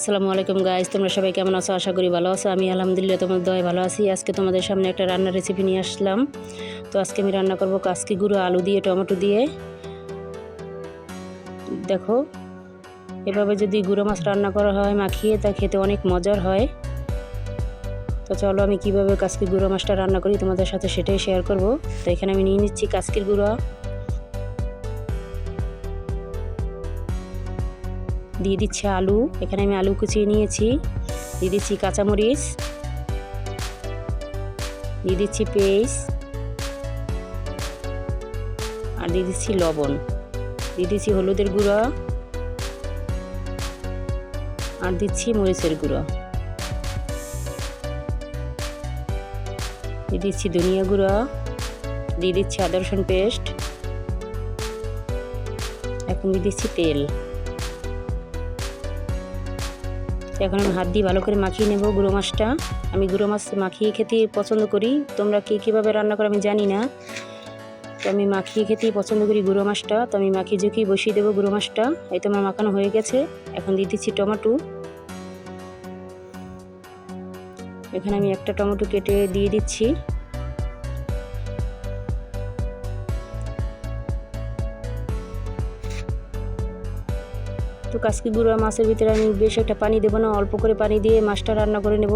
আসসালামু আলাইকুম গাইস, তোমরা সবাই কেমন আছো? আশা করি ভালো আছো। আমি আলহামদুলিল্লাহ তোমাদের দয়ায় ভালো আছি। আজকে তোমাদের সামনে একটা রান্নার রেসিপি নিয়ে আসলাম। তো আজকে আমি রান্না করব কাসকি গুঁড়ো আলু দিয়ে টমেটো দিয়ে। দেখো, এভাবে যদি গুঁড়ো মাছ রান্না করা হয় মাখিয়ে, তা খেতে অনেক মজার হয়। তো চলো আমি কিভাবে কাসকি গুঁড়ো মাছটা রান্না করি তোমাদের সাথে সেটাই শেয়ার করব। তো এখানে আমি নিয়ে নিচ্ছি কাসকির গুঁড়ো, দিয়ে দিচ্ছি আলু। এখানে আমি আলু কুচিয়ে নিয়েছি। দিয়ে দিচ্ছি কাঁচামরিচ, দিয়ে দিচ্ছি পেস্ট, আর দিয়ে দিচ্ছি লবণ, দিয়ে দিচ্ছি হলুদের গুঁড়ো, আর দিচ্ছি মরিচের গুঁড়ো, দিয়ে দিচ্ছি ধনিয়া গুঁড়ো, দিয়ে দিচ্ছি আদা রসুন পেস্ট, এখন দিয়ে দিচ্ছি তেল। এখন আমি হাত দিয়ে ভালো করে মাখিয়ে নেব গুঁড়ো মাছটা। আমি গুঁড়ো মাছ মাখিয়ে খেতে পছন্দ করি, তোমরা কীভাবে রান্না করো আমি জানি না। তো আমি মাখিয়ে খেতেই পছন্দ করি গুঁড়ো মাছটা। তো আমি মাখিয়ে ঝুঁকিয়ে বসিয়ে দেবো গুঁড়ো মাছটা। এই তো আমার মাখানো হয়ে গেছে। এখন দিয়ে দিচ্ছি টমেটো। এখানে আমি একটা টমেটো কেটে দিয়ে দিচ্ছি। তো কাসকি গুঁড়ো মাছের ভিতরে আমি বেশ একটা পানি দেবো না, অল্প করে পানি দিয়ে মাছটা রান্না করে নেব।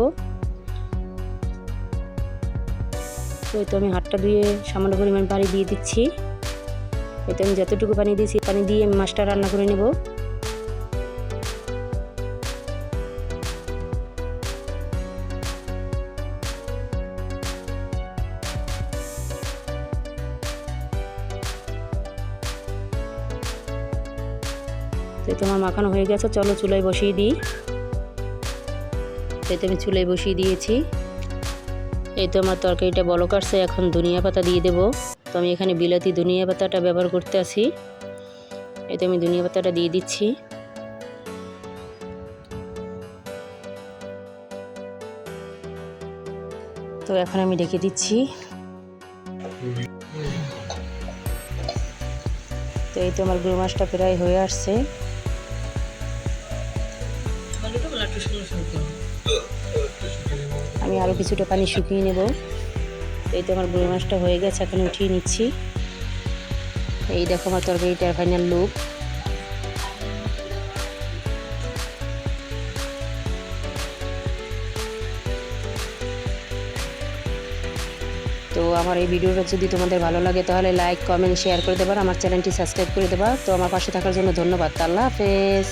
তো এই তো আমি হাতটা ধুয়ে সামান্য পরিমাণ পানি দিয়ে দিচ্ছি। এতে আমি যতটুকু পানি দিয়েছি পানি দিয়ে আমি মাছটা রান্না করে নেব। তো তোমার মাখানো হয়ে গেছে, চলো চুলায় বসিয়ে দিই। এই তো আমি চুলায় বসিয়ে দিয়েছি। এই তো আমার তরকারিটা বলক আসছে, এখন ধনিয়া পাতা দিয়ে দেব। তো আমি এখানে বিলাতি ধনিয়া পাতাটা ব্যবহার করতে আসি। এই তো আমি ধনিয়া পাতাটা দিয়ে দিচ্ছি। তো এখন আমি ঢেকে দিচ্ছি। তো এই তো আমার গুঁড়ো মাছটা প্রায় হয়ে আসছে। আমি আরও কিছুটা পানি শুকিয়ে নেব। এই তো আমার গুঁড়ো মাছটা হয়ে গেছে, এখন উঠিয়ে নিচ্ছি। এই দেখো আমার তরকারিটার ফাইনাল লুক। তো আমার এই ভিডিওটা যদি তোমাদের ভালো লাগে তাহলে লাইক কমেন্ট শেয়ার করে দেবা, আমার চ্যানেলটি সাবস্ক্রাইব করে দেবা। তো আমার পাশে থাকার জন্য ধন্যবাদ। আল্লাহ হাফেজ।